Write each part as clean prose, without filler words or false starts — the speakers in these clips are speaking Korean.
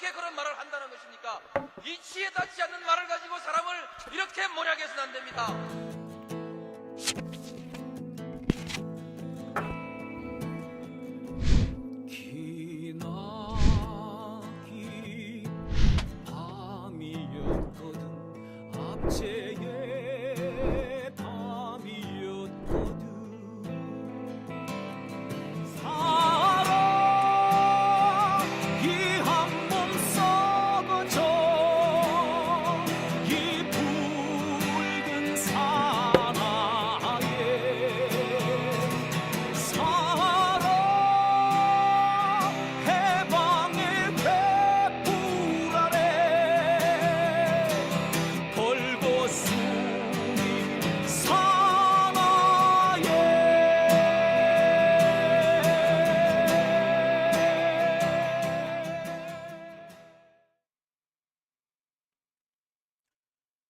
어떻게 그런 말을 한다는 것입니까? 이치에 닿지 않는 말을 가지고 사람을 이렇게 모략해서는 안 됩니다. 기나긴 밤이었거든. 압제의 밤이었거든. 사랑이 한 몸 썩어져 이 붉은 사나에 사랑 해방의 횃불 아래 벌거숭이 사나에.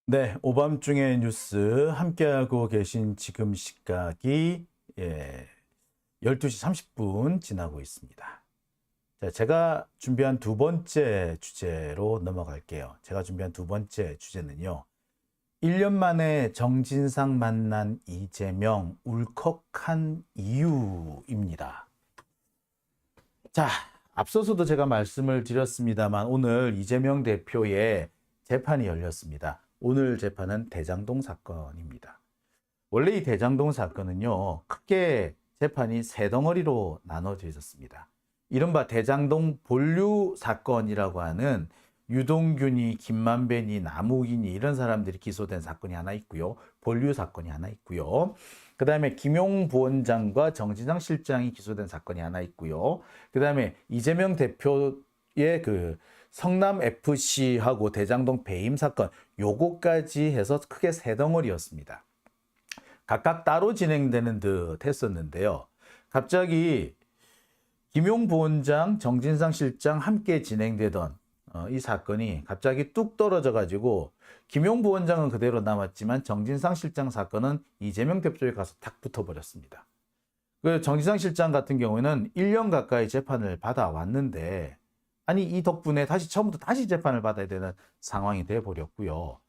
네, 오밤중의 뉴스 함께하고 계신 지금 시각이 12시 30분 지나고 있습니다. 자, 제가 준비한 두 번째 주제로 넘어갈게요. 제가 준비한 두 번째 주제는요. 1년 만에 정진상 만난 이재명 울컥한 이유입니다. 자, 앞서서도 제가 말씀을 드렸습니다만 오늘 이재명 대표의 재판이 열렸습니다. 오늘 재판은 대장동 사건입니다. 원래 이 대장동 사건은요, 크게 재판이 세 덩어리로 나눠져 있었습니다. 이른바 대장동 본류 사건이라고 하는 유동균이, 김만배니, 남욱이니 이런 사람들이 기소된 사건이 하나 있고요. 본류 사건이 하나 있고요. 그 다음에 김용 부원장과 정진상 실장이 기소된 사건이 하나 있고요. 그 다음에 이재명 대표의 그 성남FC하고 대장동 배임 사건, 요거까지 해서 크게 세 덩어리였습니다. 각각 따로 진행되는 듯 했었는데요. 갑자기 김용 부원장, 정진상 실장 함께 진행되던 이 사건이 갑자기 뚝 떨어져 가지고 김용 부원장은 그대로 남았지만 정진상 실장 사건은 이재명 대표에 가서 탁 붙어버렸습니다. 그 정진상 실장 같은 경우에는 1년 가까이 재판을 받아왔는데 아니 이 덕분에 다시 처음부터 다시 재판을 받아야 되는 상황이 돼버렸고요.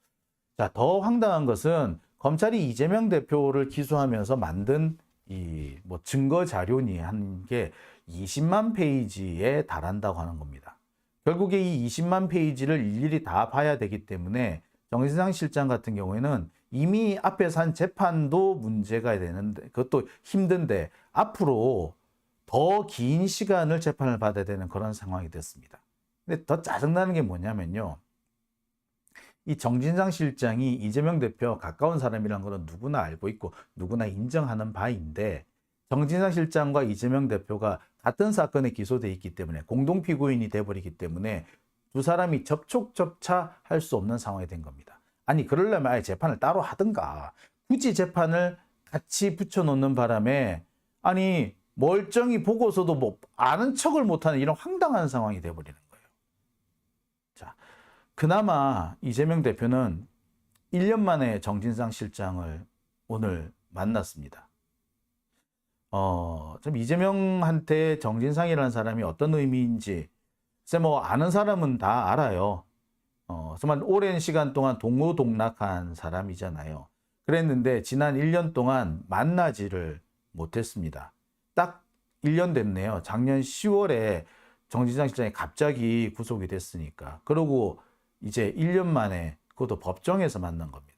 자, 더 황당한 것은 검찰이 이재명 대표를 기소하면서 만든 이 뭐 증거 자료니 한 게 20만 페이지에 달한다고 하는 겁니다. 결국에 이 20만 페이지를 일일이 다 봐야 되기 때문에 정진상 실장 같은 경우에는 이미 앞에서 한 재판도 문제가 되는데 그것도 힘든데 앞으로 더 긴 시간을 재판을 받아야 되는 그런 상황이 됐습니다. 근데 더 짜증나는 게 뭐냐면요. 이 정진상 실장이 이재명 대표 가까운 사람이라는 것은 누구나 알고 있고 누구나 인정하는 바인데 정진상 실장과 이재명 대표가 같은 사건에 기소돼 있기 때문에 공동 피고인이 돼버리기 때문에 두 사람이 접촉접차할 수 없는 상황이 된 겁니다. 아니 그러려면 아예 재판을 따로 하든가 굳이 재판을 같이 붙여놓는 바람에 아니 멀쩡히 보고서도 뭐 아는 척을 못하는 이런 황당한 상황이 돼버리는 거예요. 자, 그나마 이재명 대표는 1년 만에 정진상 실장을 오늘 만났습니다. 좀 이재명한테 정진상이라는 사람이 어떤 의미인지 글쎄 뭐 아는 사람은 다 알아요. 정말 오랜 시간 동안 동고동락한 사람이잖아요. 그랬는데 지난 1년 동안 만나지를 못했습니다. 딱 1년 됐네요. 작년 10월에 정진상 실장이 갑자기 구속이 됐으니까. 그러고 이제 1년 만에 그것도 법정에서 만난 겁니다.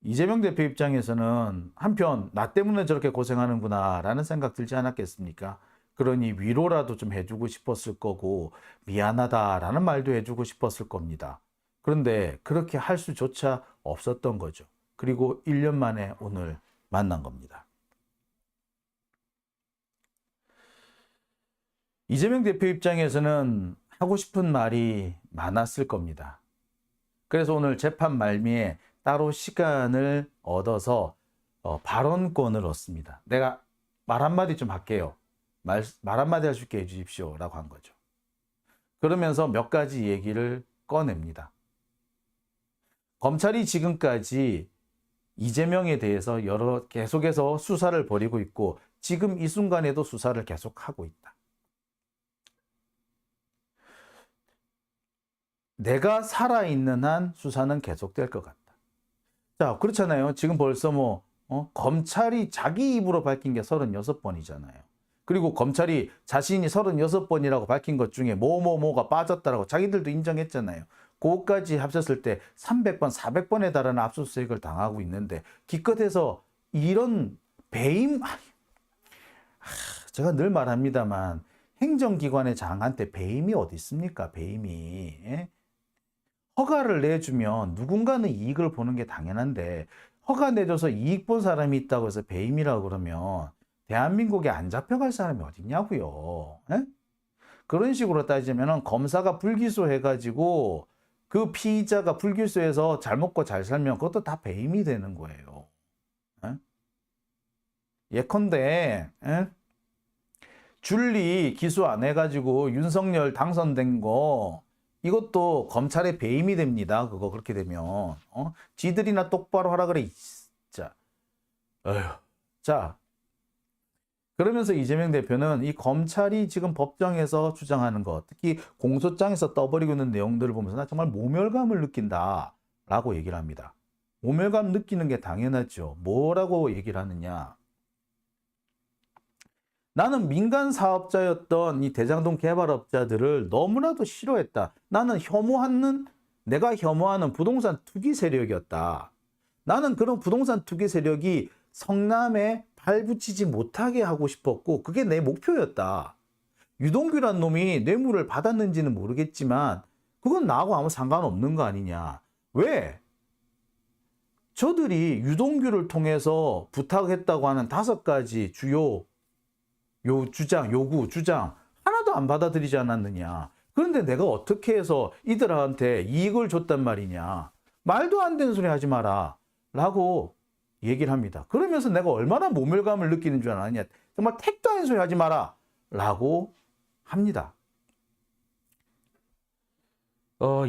이재명 대표 입장에서는 한편 나 때문에 저렇게 고생하는구나 라는 생각 들지 않았겠습니까? 그러니 위로라도 좀 해주고 싶었을 거고 미안하다라는 말도 해주고 싶었을 겁니다. 그런데 그렇게 할 수조차 없었던 거죠. 그리고 1년 만에 오늘 만난 겁니다. 이재명 대표 입장에서는 하고 싶은 말이 많았을 겁니다. 그래서 오늘 재판 말미에 따로 시간을 얻어서 발언권을 얻습니다. 내가 말 한마디 좀 할게요. 말 한마디 할 수 있게 해주십시오 라고 한 거죠. 그러면서 몇 가지 얘기를 꺼냅니다. 검찰이 지금까지 이재명에 대해서 계속해서 수사를 벌이고 있고 지금 이 순간에도 수사를 계속하고 있다. 내가 살아있는 한 수사는 계속될 것 같다. 자, 그렇잖아요. 지금 벌써 검찰이 자기 입으로 밝힌 게 36번이잖아요. 그리고 검찰이 자신이 36번이라고 밝힌 것 중에 뭐가 빠졌다라고 자기들도 인정했잖아요. 그것까지 합쳤을 때 300번, 400번에 달하는 압수수색을 당하고 있는데 기껏해서 이런 배임, 제가 늘 말합니다만 행정기관의 장한테 배임이 어디 있습니까? 배임이. 예? 허가를 내주면 누군가는 이익을 보는 게 당연한데 허가 내줘서 이익 본 사람이 있다고 해서 배임이라고 그러면 대한민국에 안 잡혀갈 사람이 어딨냐고요. 예? 그런 식으로 따지면 검사가 불기소해가지고 그 피의자가 불기소해서 잘 먹고 잘 살면 그것도 다 배임이 되는 거예요. 예? 예컨대 줄리 기소 안 해가지고 윤석열 당선된 거 이것도 검찰의 배임이 됩니다. 그거 그렇게 되면 지들이나 똑바로 하라 그래. 진짜. 어휴. 자, 그러면서 이재명 대표는 이 검찰이 지금 법정에서 주장하는 것, 특히 공소장에서 떠버리고 있는 내용들을 보면서 나 정말 모멸감을 느낀다라고 얘기를 합니다. 모멸감 느끼는 게 당연하죠. 뭐라고 얘기를 하느냐. 나는 민간 사업자였던 이 대장동 개발업자들을 너무나도 싫어했다. 나는 내가 혐오하는 부동산 투기 세력이었다. 나는 그런 부동산 투기 세력이 성남에 발붙이지 못하게 하고 싶었고 그게 내 목표였다. 유동규란 놈이 뇌물을 받았는지는 모르겠지만 그건 나하고 아무 상관없는 거 아니냐. 왜? 저들이 유동규를 통해서 부탁했다고 하는 5가지 주요 요구, 주장 하나도 안 받아들이지 않았느냐. 그런데 내가 어떻게 해서 이들한테 이익을 줬단 말이냐. 말도 안 되는 소리 하지 마라 라고 얘기를 합니다. 그러면서 내가 얼마나 모멸감을 느끼는 줄 아느냐. 정말 택도 아닌 소리 하지 마라 라고 합니다.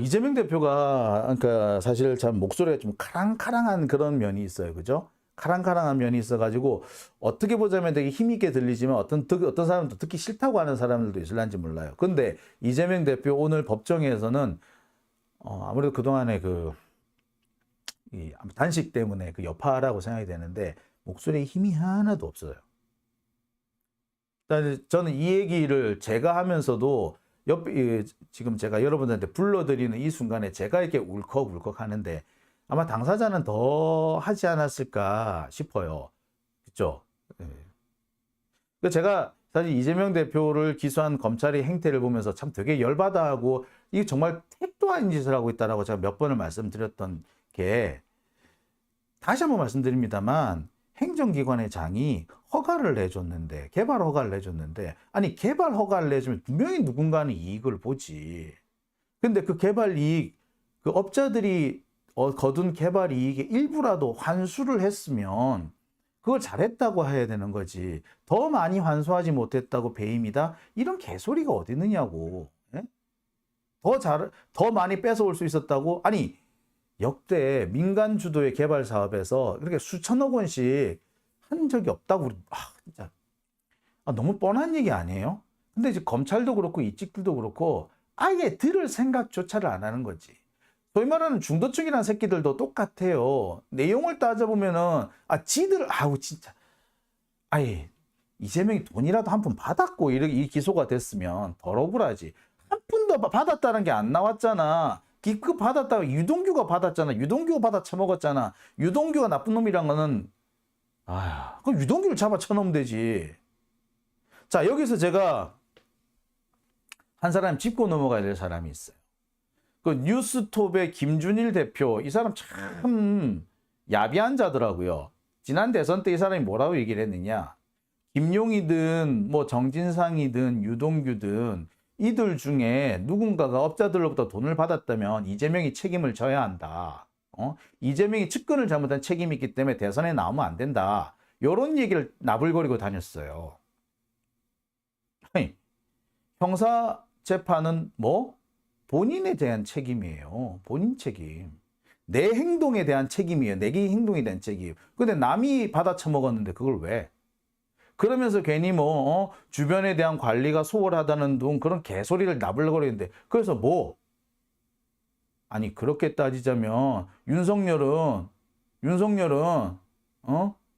이재명 대표가 그러니까 사실 참 목소리가 좀 카랑카랑한 그런 면이 있어요. 그죠? 카랑카랑한 면이 있어가지고 어떻게 보자면 되게 힘있게 들리지만 어떤 사람도 듣기 싫다고 하는 사람들도 있을런지 몰라요. 근데 이재명 대표 오늘 법정에서는 아무래도 그동안에 단식 때문에 그 여파라고 생각이 되는데 목소리에 힘이 하나도 없어요. 저는 이 얘기를 제가 하면서도 지금 제가 여러분들한테 불러드리는 이 순간에 제가 이렇게 울컥울컥 하는데 아마 당사자는 더 하지 않았을까 싶어요. 그렇죠? 네. 제가 사실 이재명 대표를 기소한 검찰의 행태를 보면서 참 되게 열받아하고 이게 정말 택도 아닌 짓을 하고 있다라고 제가 몇 번을 말씀드렸던 게 다시 한번 말씀드립니다만 행정기관의 장이 허가를 내줬는데 개발 허가를 내줬는데 아니 개발 허가를 내주면 분명히 누군가는 이익을 보지. 근데 그 개발 이익 그 업자들이 거둔 개발 이익의 일부라도 환수를 했으면 그걸 잘했다고 해야 되는 거지. 더 많이 환수하지 못했다고 배임이다? 이런 개소리가 어디 있느냐고. 예? 더 많이 뺏어올 수 있었다고? 아니 역대 민간 주도의 개발 사업에서 이렇게 수천억 원씩 한 적이 없다고 진짜 너무 뻔한 얘기 아니에요? 근데 이제 검찰도 그렇고 이직들도 그렇고 아예 들을 생각조차를 안 하는 거지. 소위 말하는 중도층이라는 새끼들도 똑같아요. 내용을 따져보면은 지들 진짜 아예 이재명이 돈이라도 한 푼 받았고 이 기소가 됐으면 덜 억울하지. 한 푼도 받았다는 게 안 나왔잖아. 기껏 받았다가 유동규가 받았잖아. 유동규가 받아 처먹었잖아. 유동규가 나쁜 놈이란 거는 그럼 유동규를 잡아 쳐놓으면 되지. 자, 여기서 제가 한 사람 짚고 넘어가야 될 사람이 있어요. 그 뉴스톱의 김준일 대표, 이 사람 참 야비한 자더라고요. 지난 대선 때 이 사람이 뭐라고 얘기를 했느냐. 김용이든 정진상이든 유동규든 이들 중에 누군가가 업자들로부터 돈을 받았다면 이재명이 책임을 져야 한다. 이재명이 측근을 잘못한 책임이 있기 때문에 대선에 나오면 안 된다. 이런 얘기를 나불거리고 다녔어요. 아니, 형사 재판은 본인에 대한 책임이에요. 본인 책임. 내 행동에 대한 책임이에요. 내 행동에 대한 책임. 근데 남이 받아 처먹었는데 그걸 왜? 그러면서 괜히 주변에 대한 관리가 소홀하다는 둥 그런 개소리를 나불거리는데 그래서 아니 그렇게 따지자면 윤석열은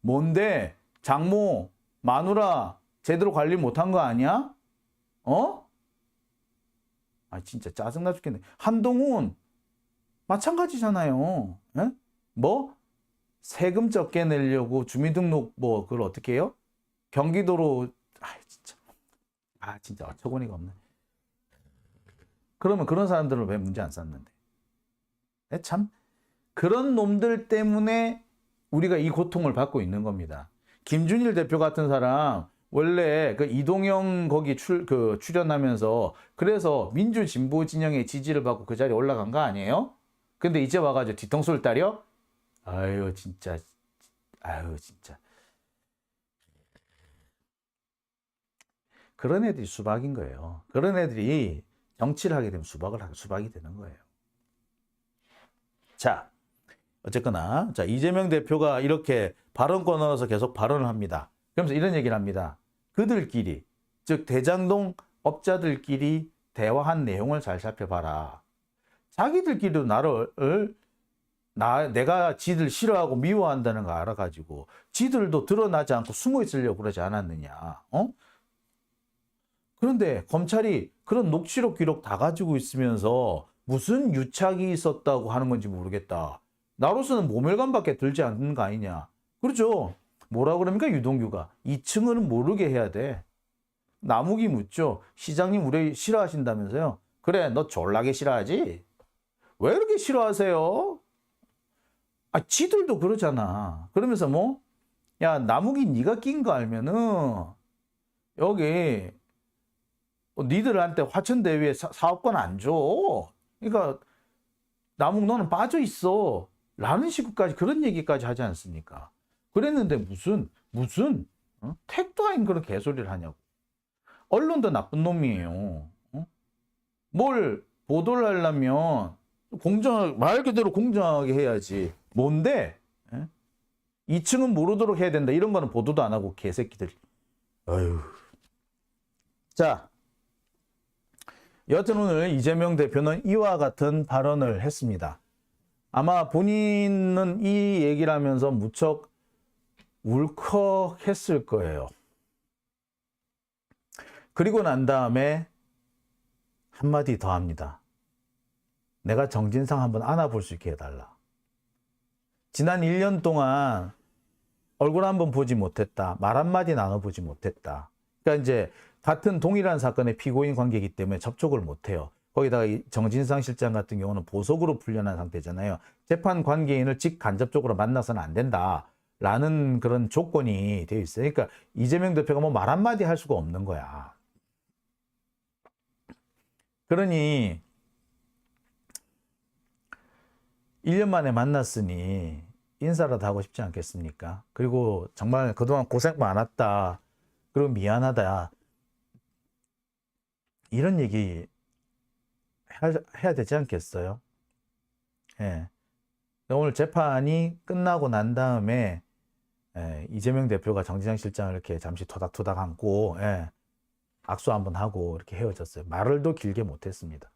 뭔데 장모 마누라 제대로 관리 못한 거 아니야? 아 진짜 짜증나 죽겠네. 한동훈 마찬가지잖아요. 예? 뭐 세금 적게 내려고 주민등록 뭐 그걸 어떻게 해요? 경기도로 진짜 어처구니가 없네. 그러면 그런 사람들은 왜 문제 안 쌌는데? 참 그런 놈들 때문에 우리가 이 고통을 받고 있는 겁니다. 김준일 대표 같은 사람 원래 그 이동영 거기 출연하면서 그래서 민주 진보 진영의 지지를 받고 그 자리에 올라간 거 아니에요? 근데 이제 와가지고 뒤통수를 따려? 아유 진짜. 그런 애들이 수박인 거예요. 그런 애들이 정치를 하게 되면 수박이 되는 거예요. 자, 어쨌거나 자 이재명 대표가 이렇게 발언권 얻어서 계속 발언을 합니다. 그러면서 이런 얘기를 합니다. 그들끼리 즉 대장동 업자들끼리 대화한 내용을 잘 살펴봐라. 자기들끼리도 내가 지들 싫어하고 미워한다는 거 알아가지고 지들도 드러나지 않고 숨어 있으려고 그러지 않았느냐. 그런데 검찰이 그런 녹취록 기록 다 가지고 있으면서 무슨 유착이 있었다고 하는 건지 모르겠다. 나로서는 모멸감밖에 들지 않는 거 아니냐. 그렇죠. 뭐라 그럽니까 유동규가. 2층은 모르게 해야 돼. 나무기 묻죠. 시장님 우리 싫어하신다면서요. 그래 너 졸라게 싫어하지. 왜 이렇게 싫어하세요? 지들도 그러잖아. 그러면서 야 나무기 네가 낀 거 알면은 여기 니들한테 화천대유에 사업권 안 줘. 그러니까 나묵 너는 빠져 있어. 라는 식으로까지 그런 얘기까지 하지 않습니까? 그랬는데 무슨 택도 아닌 그런 개소리를 하냐고. 언론도 나쁜 놈이에요. 뭘 보도를 하려면 말 그대로 공정하게 해야지. 뭔데? 2층은 모르도록 해야 된다. 이런 거는 보도도 안 하고 개새끼들. 아유. 자. 여튼 오늘 이재명 대표는 이와 같은 발언을 했습니다. 아마 본인은 이 얘기를 하면서 무척 울컥했을 거예요. 그리고 난 다음에 한마디 더 합니다. 내가 정진상 한번 안아볼 수 있게 해달라. 지난 1년 동안 얼굴 한번 보지 못했다. 말 한마디 나눠보지 못했다. 그러니까 이제 같은 동일한 사건의 피고인 관계이기 때문에 접촉을 못해요. 거기다가 정진상 실장 같은 경우는 보석으로 풀려난 상태잖아요. 재판 관계인을 직간접적으로 만나서는 안 된다라는 그런 조건이 되어 있어요. 그러니까 이재명 대표가 말 한마디 할 수가 없는 거야. 그러니 1년 만에 만났으니 인사라도 하고 싶지 않겠습니까? 그리고 정말 그동안 고생 많았다. 그리고 미안하다. 이런 얘기 해야 되지 않겠어요? 예. 오늘 재판이 끝나고 난 다음에 이재명 대표가 정진상 실장을 이렇게 잠시 토닥토닥 안고 악수 한번 하고 이렇게 헤어졌어요. 말을 더 길게 못했습니다.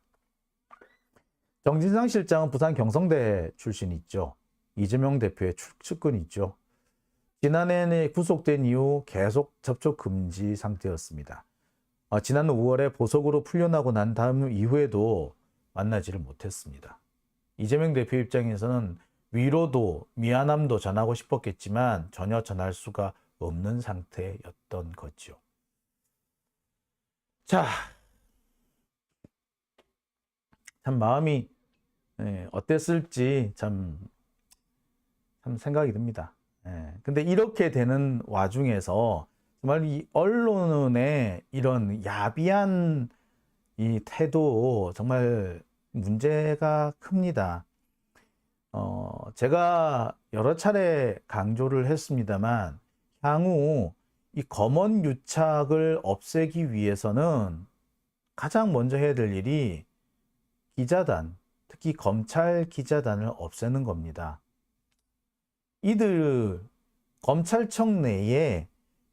정진상 실장은 부산 경성대 출신 있죠. 이재명 대표의 측근 있죠. 지난해 구속된 이후 계속 접촉 금지 상태였습니다. 지난 5월에 보석으로 풀려나고 난 다음 이후에도 만나지를 못했습니다. 이재명 대표 입장에서는 위로도 미안함도 전하고 싶었겠지만 전혀 전할 수가 없는 상태였던 거죠. 자, 참 마음이 어땠을지 참 생각이 듭니다. 근데 이렇게 되는 와중에서 정말 이 언론의 이런 야비한 이 태도 정말 문제가 큽니다. 제가 여러 차례 강조를 했습니다만 향후 이 검언 유착을 없애기 위해서는 가장 먼저 해야 될 일이 기자단, 특히 검찰 기자단을 없애는 겁니다. 검찰청 내에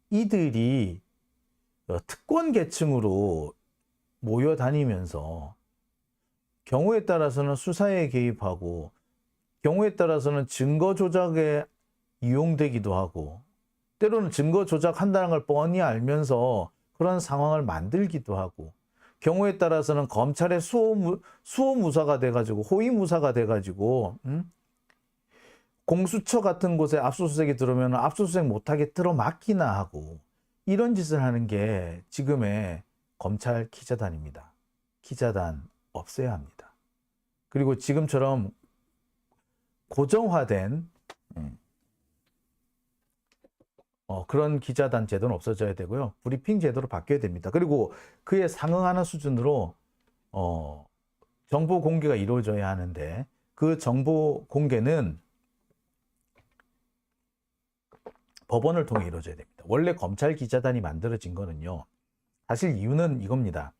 이들이 특권 계층으로 모여 다니면서 경우에 따라서는 수사에 개입하고 경우에 따라서는 증거 조작에 이용되기도 하고 때로는 증거 조작한다는 걸 뻔히 알면서 그런 상황을 만들기도 하고 경우에 따라서는 검찰의 수호무사가 돼가지고 호위무사가 돼가지고 공수처 같은 곳에 압수수색이 들어오면 압수수색 못하게 들어막기나 하고 이런 짓을 하는 게 지금의 검찰 기자단입니다. 기자단 없애야 합니다. 그리고 지금처럼 고정화된 그런 기자단 제도는 없어져야 되고요. 브리핑 제도로 바뀌어야 됩니다. 그리고 그에 상응하는 수준으로 정보 공개가 이루어져야 하는데 그 정보 공개는 법원을 통해 이루어져야 됩니다. 원래 검찰 기자단이 만들어진 거는요. 사실 이유는 이겁니다.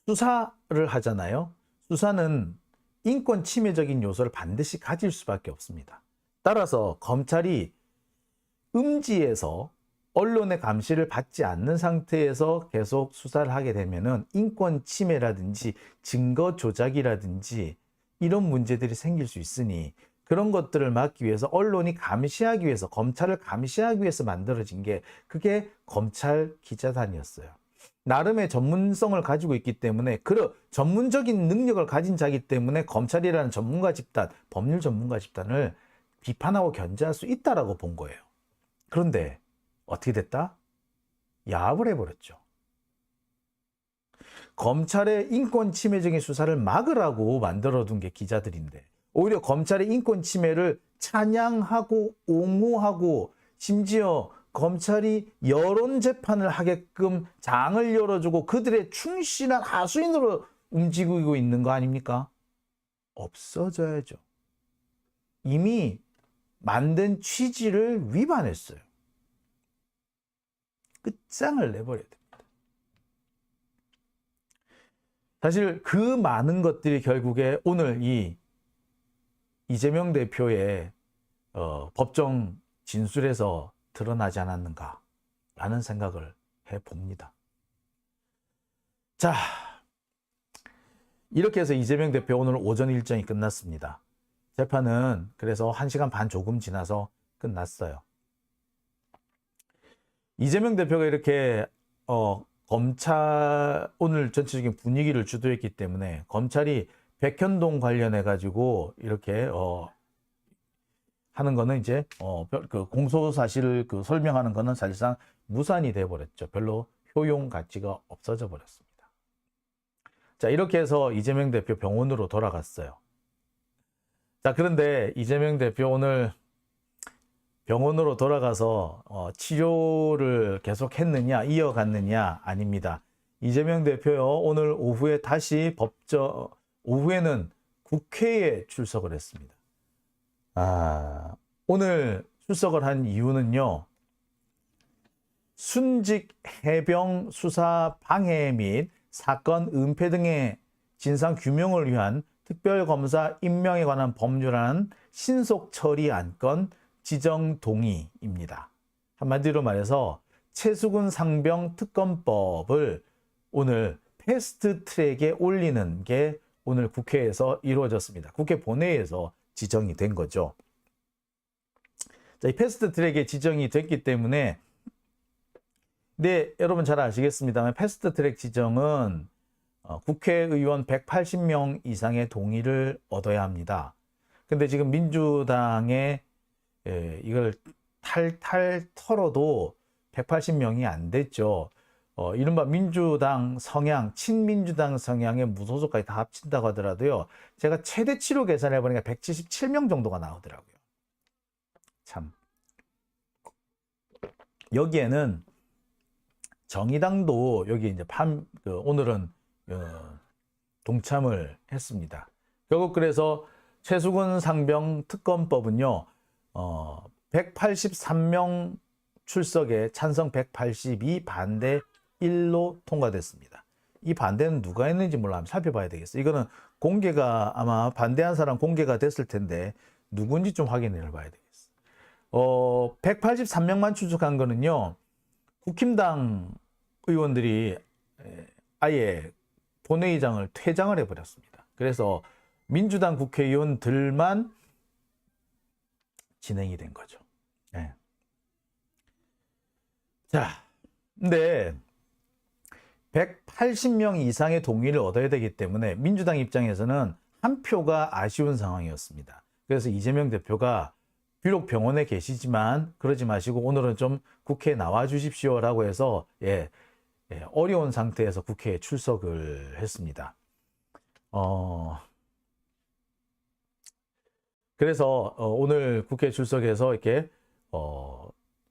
수사를 하잖아요. 수사는 인권 침해적인 요소를 반드시 가질 수밖에 없습니다. 따라서 검찰이 음지에서 언론의 감시를 받지 않는 상태에서 계속 수사를 하게 되면은 인권 침해라든지 증거 조작이라든지 이런 문제들이 생길 수 있으니 그런 것들을 막기 위해서 언론이 감시하기 위해서 검찰을 감시하기 위해서 만들어진 게 그게 검찰 기자단이었어요. 나름의 전문성을 가지고 있기 때문에 그런 전문적인 능력을 가진 자이기 때문에 검찰이라는 전문가 집단, 법률 전문가 집단을 비판하고 견제할 수 있다라고 본 거예요. 그런데 어떻게 됐다? 야합을 해버렸죠. 검찰의 인권 침해적인 수사를 막으라고 만들어둔 게 기자들인데 오히려 검찰의 인권 침해를 찬양하고 옹호하고 심지어 검찰이 여론 재판을 하게끔 장을 열어주고 그들의 충실한 하수인으로 움직이고 있는 거 아닙니까? 없어져야죠. 이미 만든 취지를 위반했어요. 끝장을 내버려야 됩니다. 사실 그 많은 것들이 결국에 오늘 이 이재명 대표의 법정 진술에서 드러나지 않았는가라는 생각을 해봅니다. 자, 이렇게 해서 이재명 대표 오늘 오전 일정이 끝났습니다. 재판은 그래서 1시간 반 조금 지나서 끝났어요. 이재명 대표가 이렇게 검찰 오늘 전체적인 분위기를 주도했기 때문에 검찰이 백현동 관련해 가지고 이렇게 하는 거는 이제 그 공소 사실을 설명하는 거는 사실상 무산이 돼 버렸죠. 별로 효용 가치가 없어져 버렸습니다. 자, 이렇게 해서 이재명 대표 병원으로 돌아갔어요. 자, 그런데 이재명 대표 오늘 병원으로 돌아가서 치료를 계속 했느냐, 이어갔느냐 아닙니다. 이재명 대표요, 오늘 오후에 다시 오후에는 국회에 출석을 했습니다. 오늘 출석을 한 이유는요, 순직 해병 수사 방해 및 사건 은폐 등의 진상 규명을 위한 특별검사 임명에 관한 법률안 신속 처리 안건 지정 동의입니다. 한마디로 말해서 최수근 상병 특검법을 오늘 패스트 트랙에 올리는 게 오늘 국회에서 이루어졌습니다. 국회 본회의에서 지정이 된 거죠. 자, 이 패스트 트랙에 지정이 됐기 때문에 네, 여러분 잘 아시겠습니다만 패스트 트랙 지정은 국회의원 180명 이상의 동의를 얻어야 합니다. 근데 지금 민주당에 이걸 탈탈 털어도 180명이 안 됐죠. 이른바 민주당 성향, 친민주당 성향의 무소속까지 다 합친다고 하더라도요. 제가 최대치로 계산해 보니까 177명 정도가 나오더라고요. 참. 여기에는 정의당도 여기 이제 오늘은 동참을 했습니다. 결국 그래서 최수근 상병 특검법은요, 183명 출석에 찬성 182, 반대 1로 통과됐습니다. 이 반대는 누가 했는지 몰라 한번 살펴봐야 되겠어요. 이거는 공개가 아마 반대한 사람 공개가 됐을 텐데 누군지 좀 확인해 봐야 되겠어요. 183명만 출석한 거는요, 국힘당 의원들이 아예 본회의장을 퇴장을 해버렸습니다. 그래서 민주당 국회의원들만 진행이 된 거죠. 예. 자, 근데 180명 이상의 동의를 얻어야 되기 때문에 민주당 입장에서는 한 표가 아쉬운 상황이었습니다. 그래서 이재명 대표가 비록 병원에 계시지만 그러지 마시고 오늘은 좀 국회에 나와 주십시오라고 해서 어려운 상태에서 국회에 출석을 했습니다. 그래서 오늘 국회에 출석해서 이렇게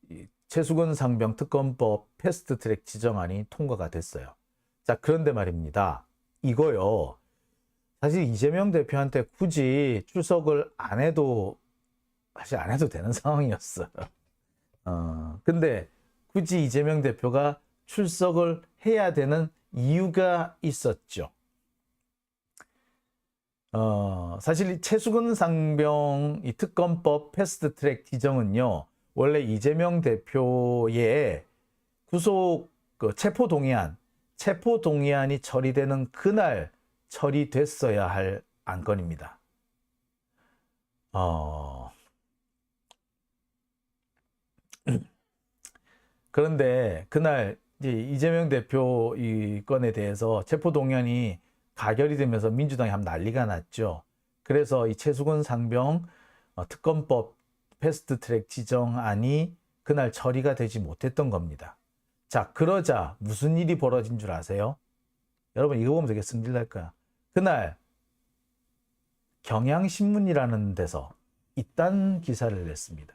이 최수근 상병 특검법 패스트트랙 지정안이 통과가 됐어요. 자, 그런데 말입니다. 이거요. 사실 이재명 대표한테 굳이 출석을 안 해도 사실 안 해도 되는 상황이었어요. 근데 굳이 이재명 대표가 출석을 해야 되는 이유가 있었죠. 사실 이 최수근 상병 이 특검법 패스트트랙 지정은요, 원래 이재명 대표의 구속 체포동의안이 처리되는 그날 처리됐어야 할 안건입니다. 그런데 그날 이제 이재명 대표 이 건에 대해서 체포동의안이 가결이 되면서 민주당이 한 난리가 났죠. 그래서 이 최수근 상병 특검법 패스트트랙 지정안이 그날 처리가 되지 못했던 겁니다. 자, 그러자 무슨 일이 벌어진 줄 아세요? 여러분 이거 보면 되게 승질날 거야. 그날 경향신문이라는 데서 이딴 기사를 냈습니다.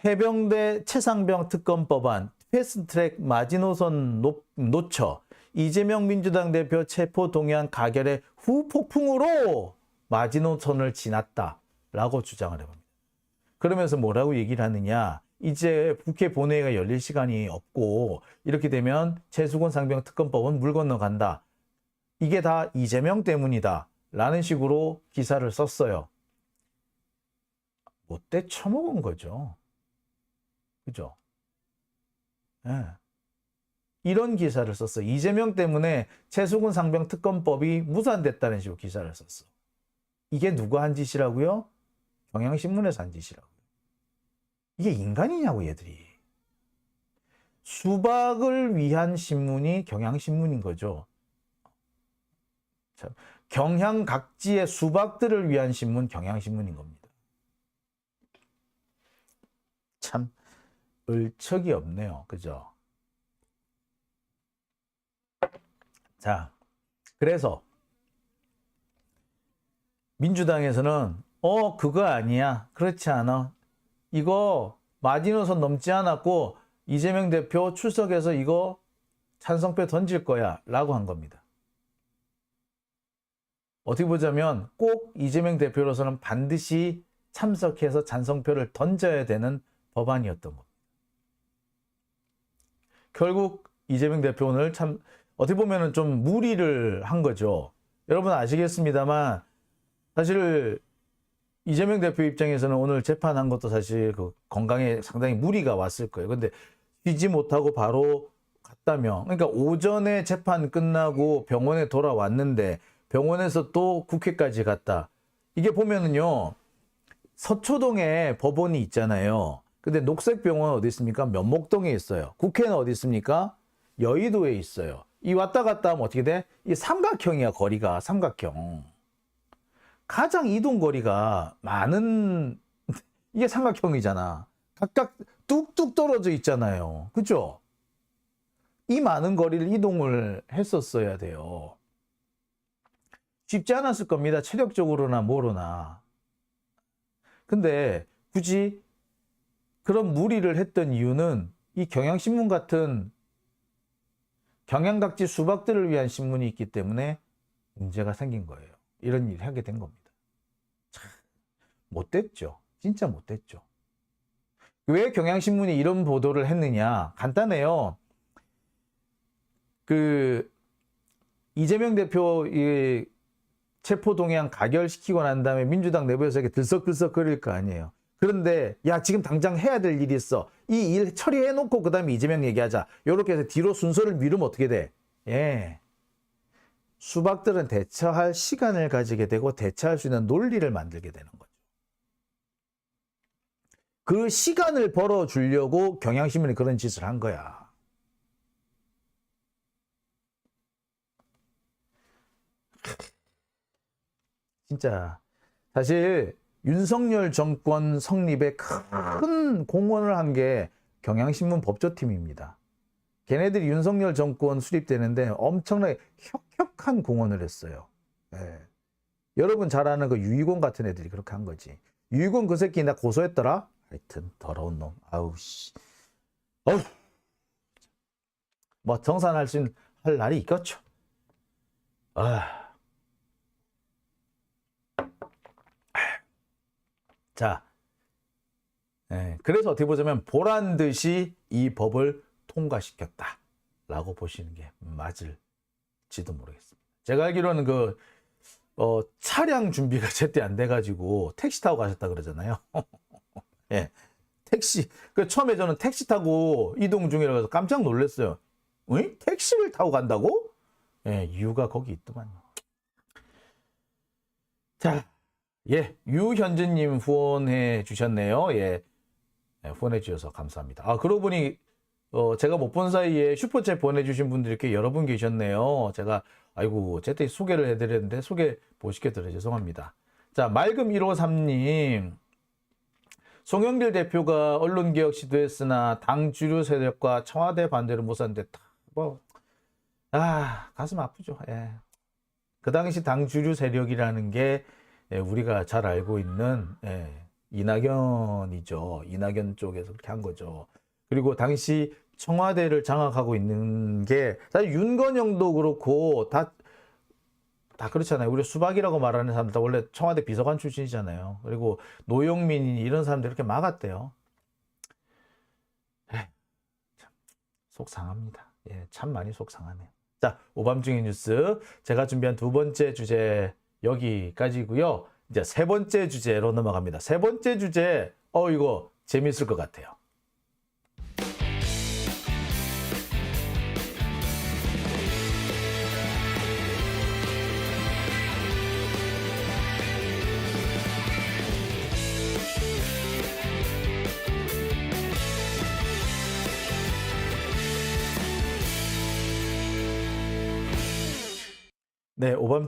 해병대 최상병 특검법안 패스트트랙 마지노선 놓쳐 이재명 민주당 대표 체포동의안 가결의 후폭풍으로 마지노선을 지났다라고 주장을 해봅니다. 그러면서 뭐라고 얘기를 하느냐, 이제 국회 본회의가 열릴 시간이 없고 이렇게 되면 최수근 상병 특검법은 물 건너간다. 이게 다 이재명 때문이다 라는 식으로 기사를 썼어요. 못돼 처먹은 거죠. 그죠? 예. 이런 기사를 썼어. 이재명 때문에 최수근 상병 특검법이 무산됐다는 식으로 기사를 썼어. 이게 누가 한 짓이라고요? 경향신문에서 한 짓이라고요. 이게 인간이냐고 얘들이. 수박을 위한 신문이 경향신문인 거죠. 참, 경향 각지의 수박들을 위한 신문 경향신문인 겁니다. 참 을척이 없네요. 그죠? 자, 그래서 민주당에서는 그거 아니야. 그렇지 않아. 이거 마지노선 넘지 않았고 이재명 대표 출석해서 이거 찬성표 던질 거야 라고 한 겁니다. 어떻게 보자면 꼭 이재명 대표로서는 반드시 참석해서 찬성표를 던져야 되는 법안이었던 겁니다. 결국 이재명 대표 오늘 참 어떻게 보면 좀 무리를 한 거죠. 여러분 아시겠습니다만 사실 이재명 대표 입장에서는 오늘 재판한 것도 사실 그 건강에 상당히 무리가 왔을 거예요. 근데 쉬지 못하고 바로 갔다며. 그러니까 오전에 재판 끝나고 병원에 돌아왔는데 병원에서 또 국회까지 갔다. 이게 보면은요, 서초동에 법원이 있잖아요. 근데 녹색병원 어디 있습니까? 면목동에 있어요. 국회는 어디 있습니까? 여의도에 있어요. 이 왔다 갔다 하면 어떻게 돼? 이 삼각형이야, 거리가. 삼각형. 가장 이동 거리가 많은 이게 삼각형이잖아. 각각 뚝뚝 떨어져 있잖아요. 그죠? 이 많은 거리를 이동을 했었어야 돼요. 쉽지 않았을 겁니다. 체력적으로나 뭐로나. 근데 굳이 그런 무리를 했던 이유는 이 경향신문 같은 경향각지 수박들을 위한 신문이 있기 때문에 문제가 생긴 거예요. 이런 일을 하게 된 겁니다. 참 못됐죠. 진짜 못됐죠. 왜 경향신문이 이런 보도를 했느냐? 간단해요. 이재명 대표 체포동의안 가결시키고 난 다음에 민주당 내부에서 이렇게 들썩들썩거릴 거 아니에요. 그런데 야 지금 당장 해야 될 일이 있어. 이 일 처리해놓고 그 다음에 이재명 얘기하자. 이렇게 해서 뒤로 순서를 미루면 어떻게 돼? 예. 수박들은 대처할 시간을 가지게 되고 대처할 수 있는 논리를 만들게 되는 거죠. 그 시간을 벌어주려고 경향신문이 그런 짓을 한 거야. 진짜 사실 윤석열 정권 성립에 큰 공헌을 한 게 경향신문 법조팀입니다. 걔네들이 윤석열 정권 수립되는데 엄청나게 혁혁한 공헌을 했어요. 예. 여러분 잘 아는 그 유이곤 같은 애들이 그렇게 한 거지. 유이곤 그 새끼 나 고소했더라? 하여튼 더러운 놈. 아우 씨. 어우. 뭐 정산할 수 있는 할 날이 있겠죠. 아. 자. 예. 그래서 어떻게 보자면 보란 듯이 이 법을 통과시켰다라고 보시는 게 맞을지도 모르겠습니다. 제가 알기로는 차량 준비가 제때 안 돼가지고 택시 타고 가셨다 그러잖아요. 예, 택시. 처음에 저는 택시 타고 이동 중이라고 해서 깜짝 놀랐어요. 응? 택시를 타고 간다고? 예, 이유가 거기 있더만. 자, 예, 유현진님 후원해 주셨네요. 예, 후원해 주셔서 감사합니다. 아, 그러고 보니 제가 못 본 사이에 슈퍼챗 보내주신 분들이 이렇게 여러 분 계셨네요. 제가 아이고 제때 소개를 해드렸는데 소개 못 시켜드려 죄송합니다. 자, 맑음 153님, 송영길 대표가 언론개혁 시도했으나 당 주류 세력과 청와대 반대를 못 샀는데 가슴 아프죠. 예. 그 당시 당 주류 세력이라는 게 우리가 잘 알고 있는 이낙연이죠. 이낙연 쪽에서 그렇게 한 거죠. 그리고 당시 청와대를 장악하고 있는 게 사실 윤건영도 그렇고 다 그렇잖아요. 우리 수박이라고 말하는 사람들 다 원래 청와대 비서관 출신이잖아요. 그리고 노영민 이런 사람들 이렇게 막았대요. 참 속상합니다. 예, 참 많이 속상하네요. 자, 오밤중의 뉴스 제가 준비한 두 번째 주제 여기까지고요. 이제 세 번째 주제로 넘어갑니다. 세 번째 주제 이거 재밌을 것 같아요. 네, 오밤중